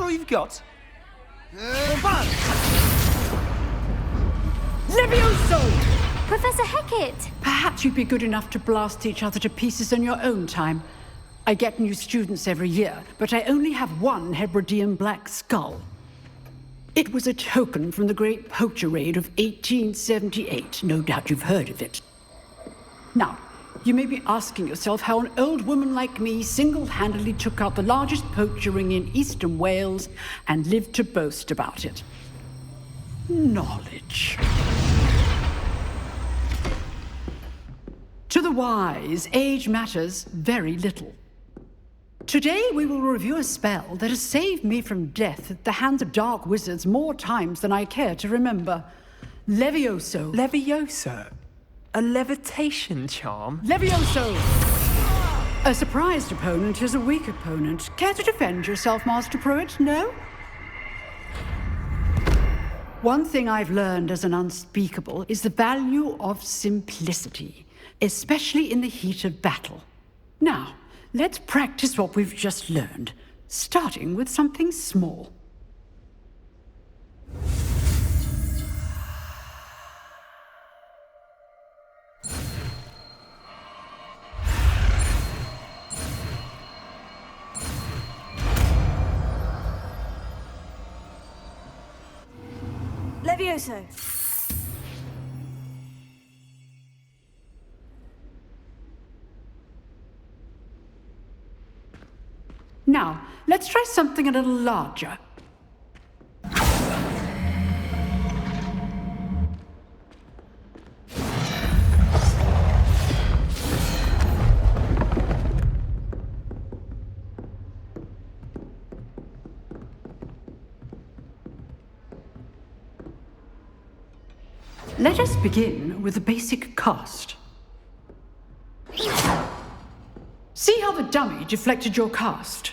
all you've got? Levioso! Professor Hecat! Perhaps you'd be good enough to blast each other to pieces in your own time. I get new students every year, but I only have one Hebridean black skull. It was a token from the Great Poacher Raid of 1878. No doubt you've heard of it. Now, you may be asking yourself how an old woman like me single-handedly took out the largest poacher ring in eastern Wales and lived to boast about it. Knowledge. To the wise, age matters very little. Today we will review a spell that has saved me from death at the hands of dark wizards more times than I care to remember. Levioso. Levioso? A levitation charm? Levioso! A surprised opponent is a weak opponent. Care to defend yourself, Master Pruitt? No? One thing I've learned as an unspeakable is the value of simplicity, especially in the heat of battle. Now, let's practice what we've just learned, starting with something small. Levioso! Now, let's try something a little larger. Let us begin with the basic cast. See how the dummy deflected your cast?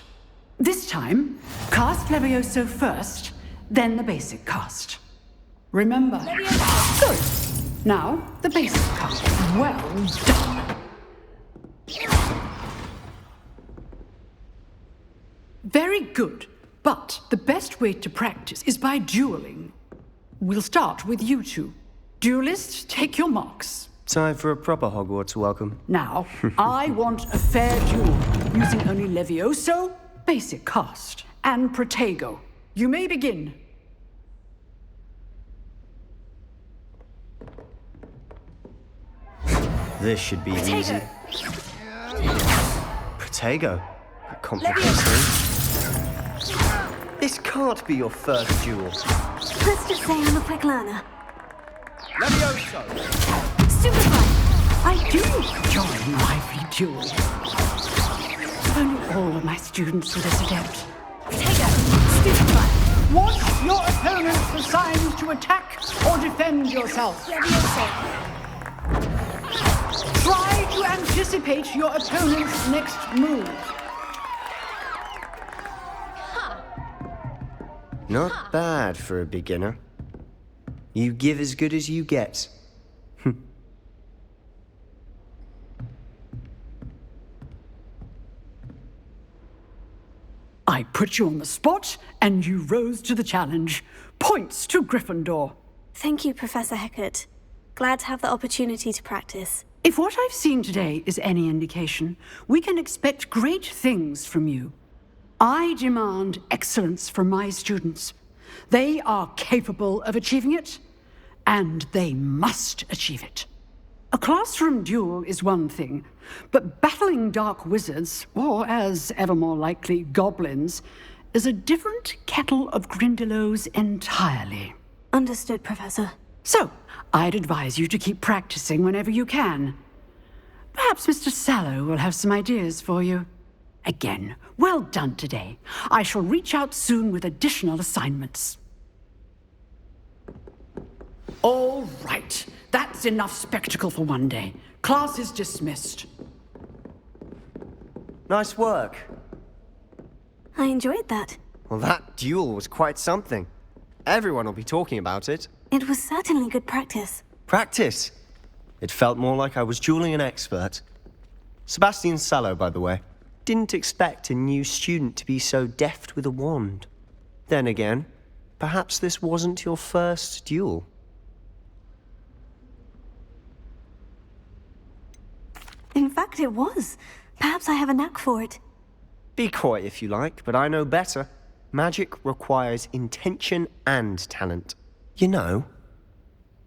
This time, cast Levioso first, then the basic cast. Remember. Good. Now, the basic cast. Well done. Very good. But the best way to practice is by dueling. We'll start with you two. Duelists, take your marks. Time for a proper Hogwarts welcome. Now, I want a fair duel, using only Levioso, basic cast, and Protego. You may begin. This should be easy. Protego? Complicated. This can't be your first duel. Let's just say I'm a quick learner. Levioso! Stupefy! I do join lively duels. Only all of my students are this adept. Potato! Stupefy! Want your opponent assigned to attack or defend yourself. Levioso! Try to anticipate your opponent's next move. Not bad for a beginner. You give as good as you get. I put you on the spot, and you rose to the challenge. Points to Gryffindor. Thank you, Professor Hecat. Glad to have the opportunity to practice. If what I've seen today is any indication, we can expect great things from you. I demand excellence from my students. They are capable of achieving it, and they must achieve it. A classroom duel is one thing, but battling dark wizards, or as ever more likely, goblins, is a different kettle of Grindylows entirely. Understood, Professor. So, I'd advise you to keep practicing whenever you can. Perhaps Mr. Sallow will have some ideas for you. Again, well done today. I shall reach out soon with additional assignments. All right. That's enough spectacle for one day. Class is dismissed. Nice work. I enjoyed that. Well, that duel was quite something. Everyone will be talking about it. It was certainly good practice. Practice? It felt more like I was dueling an expert. Sebastian Sallow, by the way. Didn't expect a new student to be so deft with a wand. Then again, perhaps this wasn't your first duel. In fact, it was. Perhaps I have a knack for it. Be coy if you like, but I know better. Magic requires intention and talent. You know,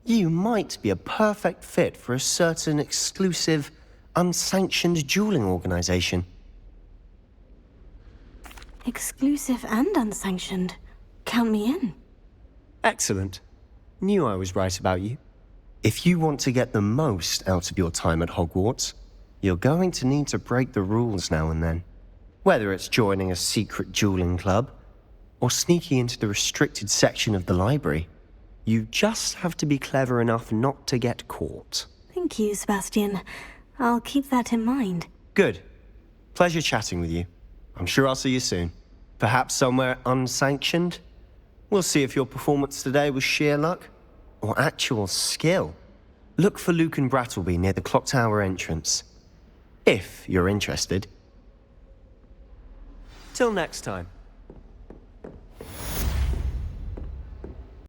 you might be a perfect fit for a certain exclusive, unsanctioned dueling organization. Exclusive and unsanctioned. Count me in. Excellent. Knew I was right about you. If you want to get the most out of your time at Hogwarts, you're going to need to break the rules now and then. Whether it's joining a secret dueling club, or sneaking into the restricted section of the library, you just have to be clever enough not to get caught. Thank you, Sebastian. I'll keep that in mind. Good. Pleasure chatting with you. I'm sure I'll see you soon. Perhaps somewhere unsanctioned? We'll see if your performance today was sheer luck or actual skill. Look for Luke and Brattleby near the clock tower entrance. If you're interested. Till next time.